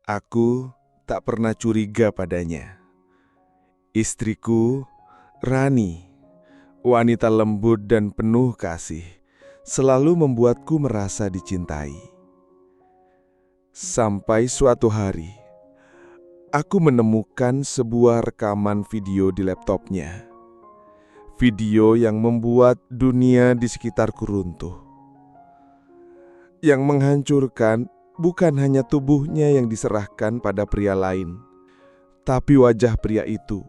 Aku tak pernah curiga padanya. Istriku, Rani, wanita lembut dan penuh kasih, selalu membuatku merasa dicintai. Sampai suatu hari, aku menemukan sebuah rekaman video di laptopnya. Video yang membuat dunia di sekitarku runtuh. Yang menghancurkan bukan hanya tubuhnya yang diserahkan pada pria lain, tapi wajah pria itu.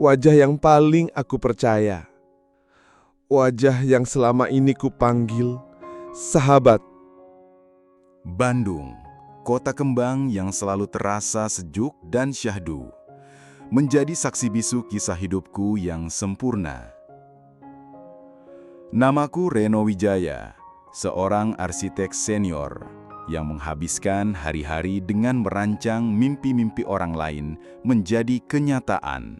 Wajah yang paling aku percaya. Wajah yang selama ini kupanggil sahabat. Bandung, kota kembang yang selalu terasa sejuk dan syahdu, menjadi saksi bisu kisah hidupku yang sempurna. Namaku Reno Wijaya, seorang arsitek senior yang menghabiskan hari-hari dengan merancang mimpi-mimpi orang lain menjadi kenyataan.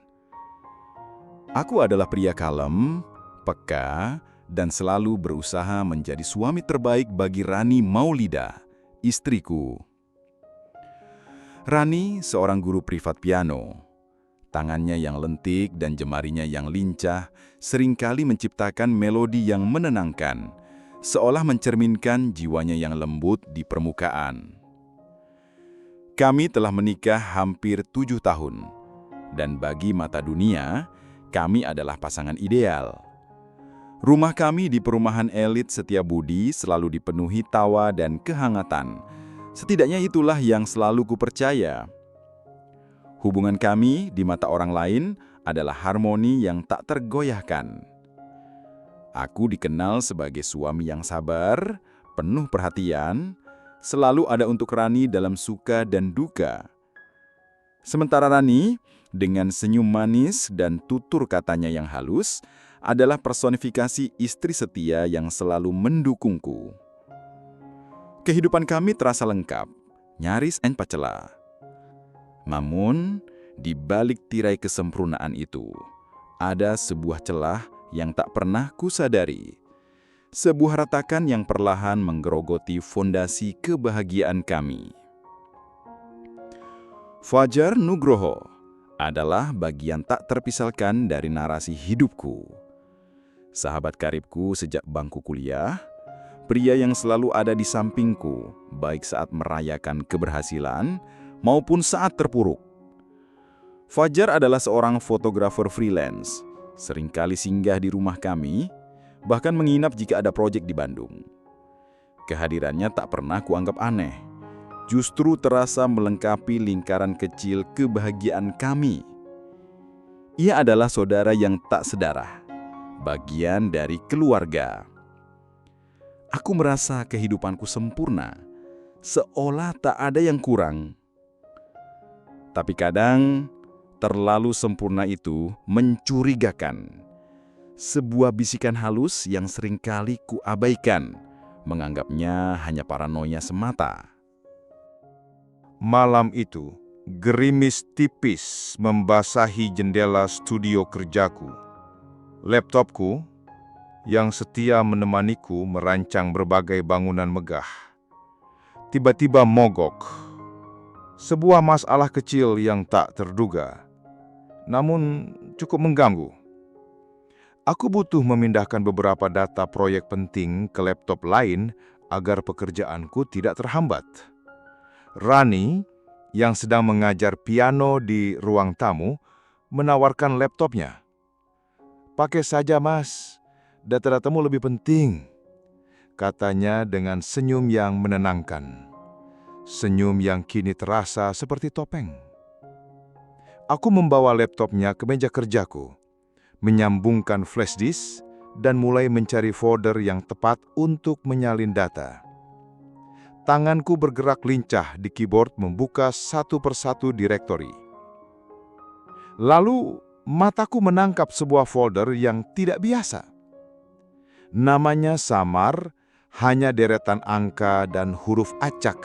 Aku adalah pria kalem, peka, dan selalu berusaha menjadi suami terbaik bagi Rani Maulida, istriku. Rani seorang guru privat piano. Tangannya yang lentik dan jemarinya yang lincah seringkali menciptakan melodi yang menenangkan, seolah mencerminkan jiwanya yang lembut di permukaan. Kami telah menikah hampir 7 tahun, dan bagi mata dunia, kami adalah pasangan ideal. Rumah kami di perumahan elit Setiabudi selalu dipenuhi tawa dan kehangatan. Setidaknya itulah yang selalu kupercaya. Hubungan kami di mata orang lain adalah harmoni yang tak tergoyahkan. Aku dikenal sebagai suami yang sabar, penuh perhatian, selalu ada untuk Rani dalam suka dan duka. Sementara Rani, dengan senyum manis dan tutur katanya yang halus, adalah personifikasi istri setia yang selalu mendukungku. Kehidupan kami terasa lengkap, nyaris tanpa celah. Namun, di balik tirai kesempurnaan itu, ada sebuah celah yang tak pernah kusadari. Sebuah retakan yang perlahan menggerogoti fondasi kebahagiaan kami. Fajar Nugroho adalah bagian tak terpisahkan dari narasi hidupku. Sahabat karibku sejak bangku kuliah, pria yang selalu ada di sampingku, baik saat merayakan keberhasilan maupun saat terpuruk. Fajar adalah seorang fotografer freelance, seringkali singgah di rumah kami, bahkan menginap jika ada proyek di Bandung. Kehadirannya tak pernah kuanggap aneh, justru terasa melengkapi lingkaran kecil kebahagiaan kami. Ia adalah saudara yang tak sedarah, bagian dari keluarga. Aku merasa kehidupanku sempurna, seolah tak ada yang kurang. Tapi kadang, terlalu sempurna itu mencurigakan. Sebuah bisikan halus yang seringkali kuabaikan, menganggapnya hanya paranoia semata. Malam itu, gerimis tipis membasahi jendela studio kerjaku. Laptopku, yang setia menemaniku merancang berbagai bangunan megah, tiba-tiba mogok. Sebuah masalah kecil yang tak terduga, namun cukup mengganggu. Aku butuh memindahkan beberapa data proyek penting ke laptop lain agar pekerjaanku tidak terhambat. Rani, yang sedang mengajar piano di ruang tamu, menawarkan laptopnya. "Pakai saja, Mas. Data-datamu lebih penting," katanya dengan senyum yang menenangkan. Senyum yang kini terasa seperti topeng. Aku membawa laptopnya ke meja kerjaku, menyambungkan flash disk, dan mulai mencari folder yang tepat untuk menyalin data. Tanganku bergerak lincah di keyboard membuka satu persatu direktori. Lalu, mataku menangkap sebuah folder yang tidak biasa. Namanya samar, hanya deretan angka dan huruf acak.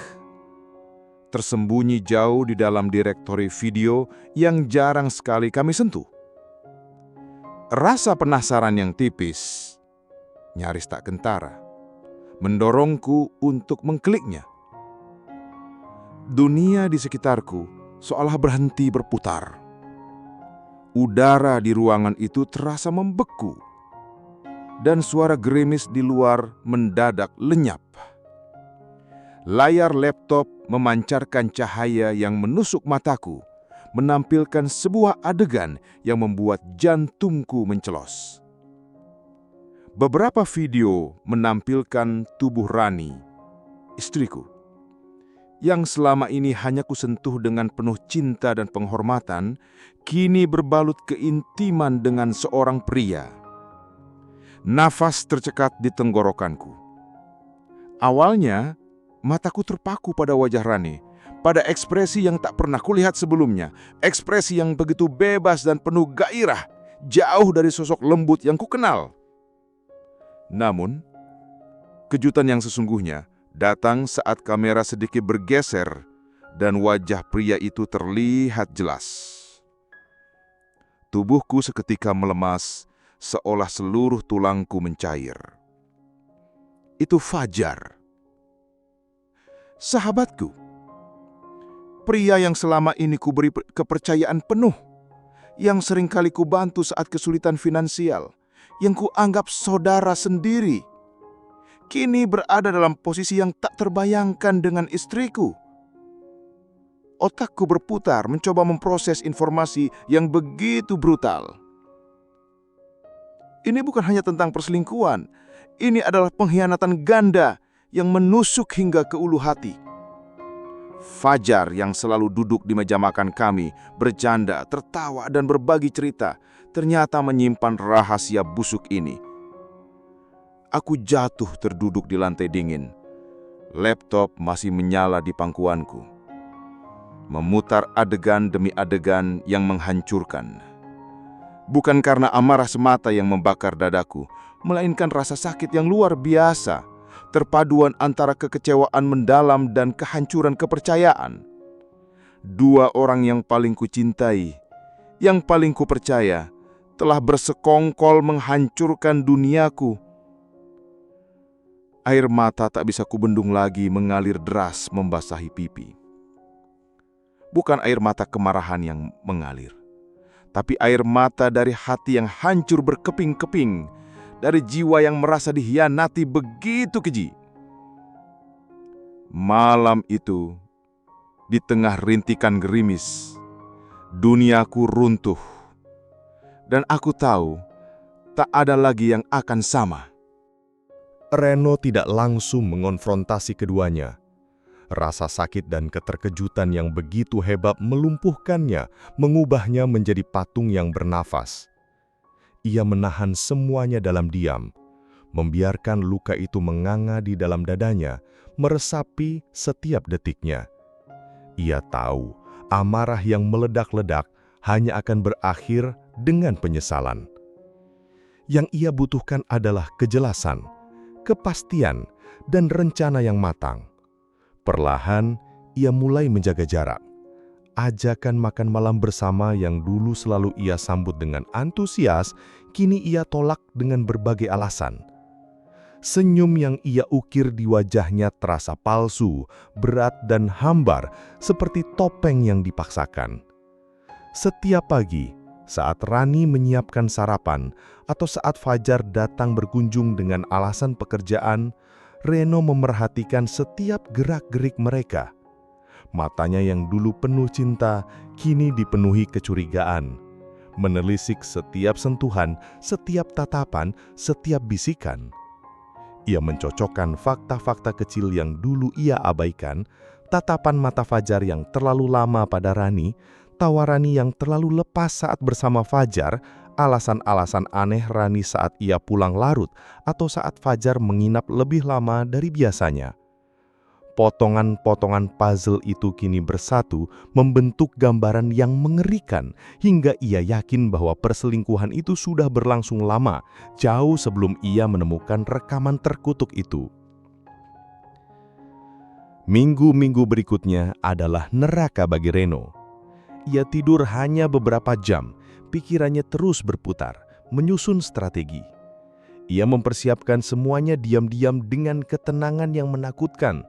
Tersembunyi jauh di dalam direktori video yang jarang sekali kami sentuh. Rasa penasaran yang tipis, nyaris tak kentara, mendorongku untuk mengkliknya. Dunia di sekitarku seolah berhenti berputar. Udara di ruangan itu terasa membeku, dan suara gerimis di luar mendadak lenyap. Layar laptop memancarkan cahaya yang menusuk mataku, menampilkan sebuah adegan yang membuat jantungku mencelos. Beberapa video menampilkan tubuh Rani, istriku, yang selama ini hanya kusentuh dengan penuh cinta dan penghormatan, kini berbalut keintiman dengan seorang pria. Nafas tercekat di tenggorokanku. Awalnya, mataku terpaku pada wajah Rani, pada ekspresi yang tak pernah kulihat sebelumnya, ekspresi yang begitu bebas dan penuh gairah, jauh dari sosok lembut yang kukenal. Namun, kejutan yang sesungguhnya datang saat kamera sedikit bergeser dan wajah pria itu terlihat jelas. Tubuhku seketika melemas, seolah seluruh tulangku mencair. Itu Fajar. Sahabatku. Pria yang selama ini kuberi kepercayaan penuh, yang seringkali kubantu saat kesulitan finansial, yang kuanggap saudara sendiri, kini berada dalam posisi yang tak terbayangkan dengan istriku. Otakku berputar mencoba memproses informasi yang begitu brutal. Ini bukan hanya tentang perselingkuhan, ini adalah pengkhianatan ganda yang menusuk hingga ke ulu hati. Fajar yang selalu duduk di meja makan kami, bercanda, tertawa, dan berbagi cerita, ternyata menyimpan rahasia busuk ini. Aku jatuh terduduk di lantai dingin. Laptop masih menyala di pangkuanku, memutar adegan demi adegan yang menghancurkan. Bukan karena amarah semata yang membakar dadaku, melainkan rasa sakit yang luar biasa, terpaduan antara kekecewaan mendalam dan kehancuran kepercayaan. Dua orang yang paling kucintai, yang paling kupercaya, telah bersekongkol menghancurkan duniaku. Air mata tak bisa kubendung lagi mengalir deras membasahi pipi. Bukan air mata kemarahan yang mengalir, tapi air mata dari hati yang hancur berkeping-keping, dari jiwa yang merasa dikhianati begitu keji. Malam itu, di tengah rintikan gerimis, duniaku runtuh, dan aku tahu tak ada lagi yang akan sama. Reno tidak langsung mengonfrontasi keduanya. Rasa sakit dan keterkejutan yang begitu hebat melumpuhkannya, mengubahnya menjadi patung yang bernafas. Ia menahan semuanya dalam diam, membiarkan luka itu menganga di dalam dadanya, meresapi setiap detiknya. Ia tahu amarah yang meledak-ledak hanya akan berakhir dengan penyesalan. Yang ia butuhkan adalah kejelasan, kepastian, dan rencana yang matang. Perlahan, ia mulai menjaga jarak. Ajakan makan malam bersama yang dulu selalu ia sambut dengan antusias, kini ia tolak dengan berbagai alasan. Senyum yang ia ukir di wajahnya terasa palsu, berat dan hambar, seperti topeng yang dipaksakan. Setiap pagi, saat Rani menyiapkan sarapan, atau saat Fajar datang berkunjung dengan alasan pekerjaan, Reno memerhatikan setiap gerak-gerik mereka. Matanya yang dulu penuh cinta, kini dipenuhi kecurigaan. Menelisik setiap sentuhan, setiap tatapan, setiap bisikan. Ia mencocokkan fakta-fakta kecil yang dulu ia abaikan, tatapan mata Fajar yang terlalu lama pada Rani, tawa Rani yang terlalu lepas saat bersama Fajar, alasan-alasan aneh Rani saat ia pulang larut atau saat Fajar menginap lebih lama dari biasanya. Potongan-potongan puzzle itu kini bersatu membentuk gambaran yang mengerikan hingga ia yakin bahwa perselingkuhan itu sudah berlangsung lama, jauh sebelum ia menemukan rekaman terkutuk itu. Minggu-minggu berikutnya adalah neraka bagi Reno. Ia tidur hanya beberapa jam, pikirannya terus berputar, menyusun strategi. Ia mempersiapkan semuanya diam-diam dengan ketenangan yang menakutkan.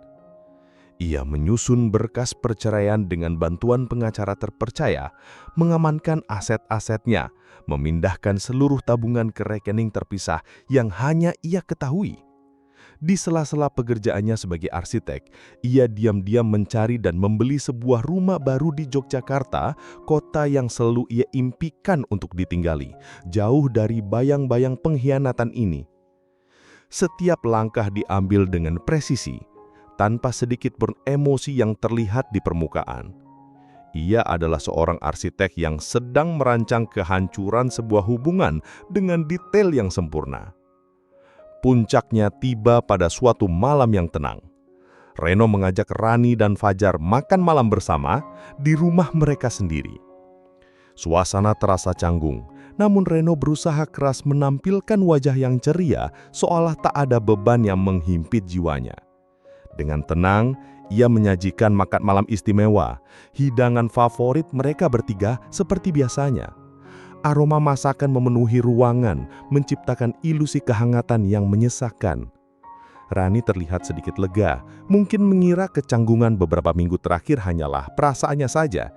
Ia menyusun berkas perceraian dengan bantuan pengacara terpercaya, mengamankan aset-asetnya, memindahkan seluruh tabungan ke rekening terpisah yang hanya ia ketahui. Di sela-sela pekerjaannya sebagai arsitek, ia diam-diam mencari dan membeli sebuah rumah baru di Yogyakarta, kota yang selalu ia impikan untuk ditinggali, jauh dari bayang-bayang pengkhianatan ini. Setiap langkah diambil dengan presisi, tanpa sedikit pun emosi yang terlihat di permukaan. Ia adalah seorang arsitek yang sedang merancang kehancuran sebuah hubungan dengan detail yang sempurna. Puncaknya tiba pada suatu malam yang tenang. Reno mengajak Rani dan Fajar makan malam bersama di rumah mereka sendiri. Suasana terasa canggung, namun Reno berusaha keras menampilkan wajah yang ceria seolah tak ada beban yang menghimpit jiwanya. Dengan tenang, ia menyajikan makan malam istimewa, hidangan favorit mereka bertiga seperti biasanya. Aroma masakan memenuhi ruangan, menciptakan ilusi kehangatan yang menyesakkan. Rani terlihat sedikit lega, mungkin mengira kecanggungan beberapa minggu terakhir hanyalah perasaannya saja.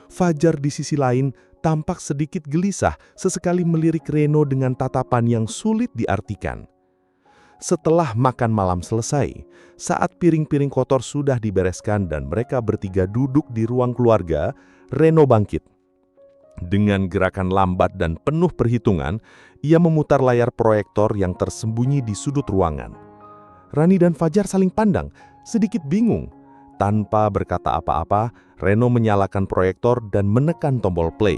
Fajar di sisi lain tampak sedikit gelisah, sesekali melirik Reno dengan tatapan yang sulit diartikan. Setelah makan malam selesai, saat piring-piring kotor sudah dibereskan dan mereka bertiga duduk di ruang keluarga, Reno bangkit. Dengan gerakan lambat dan penuh perhitungan, ia memutar layar proyektor yang tersembunyi di sudut ruangan. Rani dan Fajar saling pandang, sedikit bingung. Tanpa berkata apa-apa, Reno menyalakan proyektor dan menekan tombol play.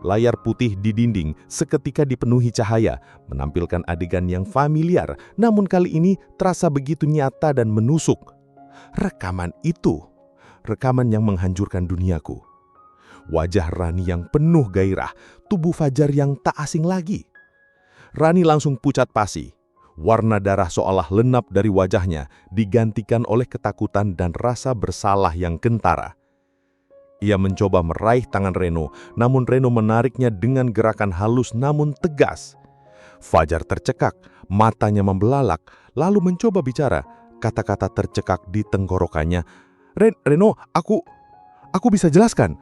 Layar putih di dinding seketika dipenuhi cahaya, menampilkan adegan yang familiar, namun kali ini terasa begitu nyata dan menusuk. Rekaman itu, rekaman yang menghancurkan duniaku. Wajah Rani yang penuh gairah, tubuh Fajar yang tak asing lagi. Rani langsung pucat pasi. Warna darah seolah lenap dari wajahnya, digantikan oleh ketakutan dan rasa bersalah yang kentara. Ia mencoba meraih tangan Reno, namun Reno menariknya dengan gerakan halus namun tegas. Fajar tercekak, matanya membelalak, lalu mencoba bicara. Kata-kata tercekak di tenggorokannya. Reno, aku bisa jelaskan."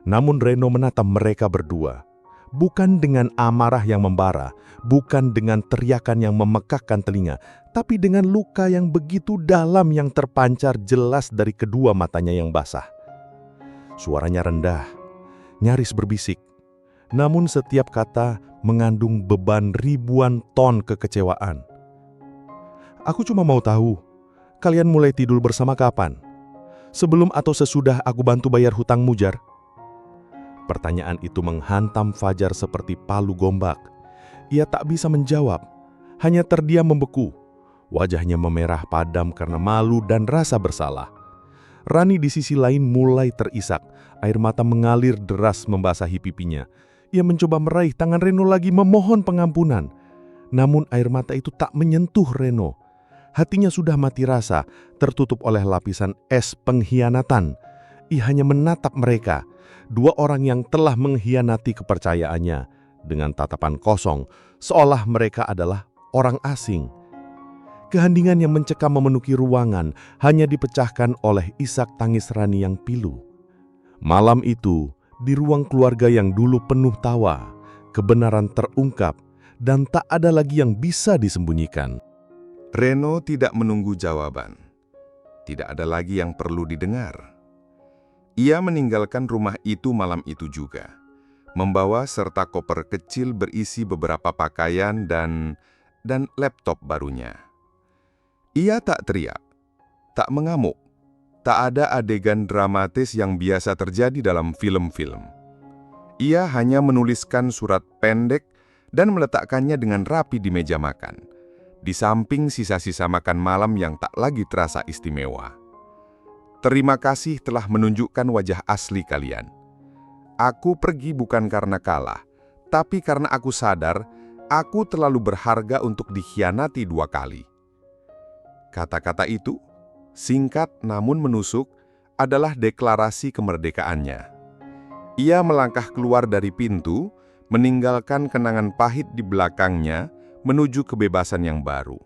Namun Reno menatap mereka berdua. Bukan dengan amarah yang membara, bukan dengan teriakan yang memekakkan telinga, tapi dengan luka yang begitu dalam yang terpancar jelas dari kedua matanya yang basah. Suaranya rendah, nyaris berbisik. Namun setiap kata mengandung beban ribuan ton kekecewaan. "Aku cuma mau tahu, kalian mulai tidur bersama kapan? Sebelum atau sesudah aku bantu bayar hutang Mujar?" Pertanyaan itu menghantam Fajar seperti palu gombak. Ia tak bisa menjawab, hanya terdiam membeku. Wajahnya memerah padam karena malu dan rasa bersalah. Rani di sisi lain mulai terisak, air mata mengalir deras membasahi pipinya. Ia mencoba meraih tangan Reno lagi memohon pengampunan. Namun air mata itu tak menyentuh Reno. Hatinya sudah mati rasa, tertutup oleh lapisan es pengkhianatan. Ia hanya menatap mereka, dua orang yang telah mengkhianati kepercayaannya, dengan tatapan kosong, seolah mereka adalah orang asing. Keheningan yang mencekam memenuhi ruangan hanya dipecahkan oleh isak tangis Rani yang pilu. Malam itu, di ruang keluarga yang dulu penuh tawa, kebenaran terungkap dan tak ada lagi yang bisa disembunyikan. Reno tidak menunggu jawaban. Tidak ada lagi yang perlu didengar. Ia meninggalkan rumah itu malam itu juga, membawa serta koper kecil berisi beberapa pakaian dan laptop barunya. Ia tak teriak, tak mengamuk, tak ada adegan dramatis yang biasa terjadi dalam film-film. Ia hanya menuliskan surat pendek dan meletakkannya dengan rapi di meja makan, di samping sisa-sisa makan malam yang tak lagi terasa istimewa. "Terima kasih telah menunjukkan wajah asli kalian. Aku pergi bukan karena kalah, tapi karena aku sadar aku terlalu berharga untuk dikhianati 2 kali." Kata-kata itu, singkat namun menusuk, adalah deklarasi kemerdekaannya. Ia melangkah keluar dari pintu, meninggalkan kenangan pahit di belakangnya menuju kebebasan yang baru.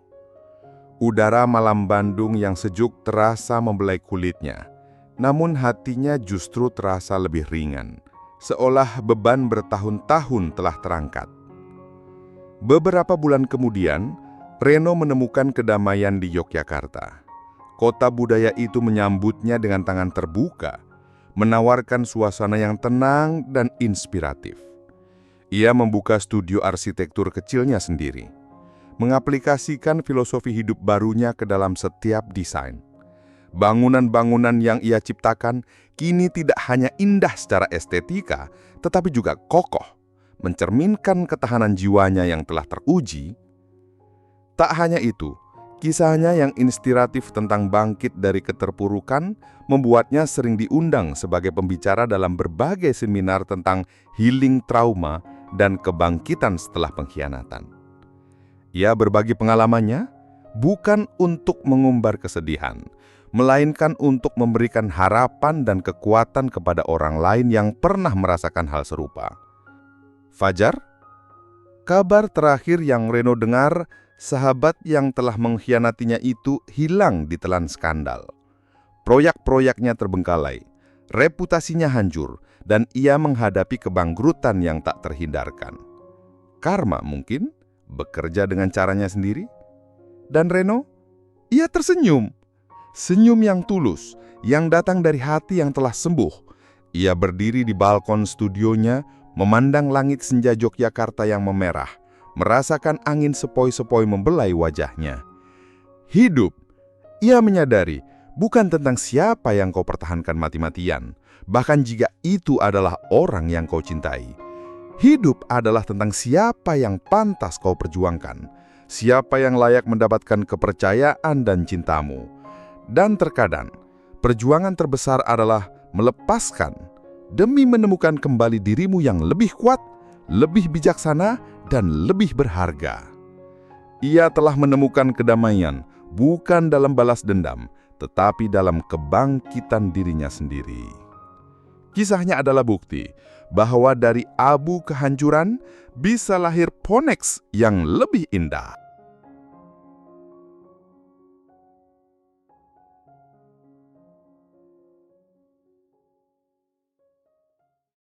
Udara malam Bandung yang sejuk terasa membelai kulitnya, namun hatinya justru terasa lebih ringan, seolah beban bertahun-tahun telah terangkat. Beberapa bulan kemudian, Reno menemukan kedamaian di Yogyakarta. Kota budaya itu menyambutnya dengan tangan terbuka, menawarkan suasana yang tenang dan inspiratif. Ia membuka studio arsitektur kecilnya sendiri, mengaplikasikan filosofi hidup barunya ke dalam setiap desain. Bangunan-bangunan yang ia ciptakan kini tidak hanya indah secara estetika, tetapi juga kokoh, mencerminkan ketahanan jiwanya yang telah teruji. Tak hanya itu, kisahnya yang inspiratif tentang bangkit dari keterpurukan membuatnya sering diundang sebagai pembicara dalam berbagai seminar tentang healing trauma dan kebangkitan setelah pengkhianatan. Ia berbagi pengalamannya bukan untuk mengumbar kesedihan, melainkan untuk memberikan harapan dan kekuatan kepada orang lain yang pernah merasakan hal serupa. Fajar, kabar terakhir yang Reno dengar, sahabat yang telah mengkhianatinya itu hilang ditelan skandal. Proyek-proyeknya terbengkalai, reputasinya hancur, dan ia menghadapi kebangkrutan yang tak terhindarkan. Karma mungkin? Bekerja dengan caranya sendiri. Dan Reno, ia tersenyum. Senyum yang tulus, yang datang dari hati yang telah sembuh. Ia berdiri di balkon studionya, memandang langit senja Yogyakarta yang memerah, merasakan angin sepoi-sepoi membelai wajahnya. Hidup, ia menyadari, bukan tentang siapa yang kau pertahankan mati-matian, bahkan jika itu adalah orang yang kau cintai. Hidup adalah tentang siapa yang pantas kau perjuangkan, siapa yang layak mendapatkan kepercayaan dan cintamu. Dan terkadang, perjuangan terbesar adalah melepaskan demi menemukan kembali dirimu yang lebih kuat, lebih bijaksana, dan lebih berharga. Ia telah menemukan kedamaian, bukan dalam balas dendam, tetapi dalam kebangkitan dirinya sendiri. Kisahnya adalah bukti bahwa dari abu kehancuran bisa lahir Ponex yang lebih indah.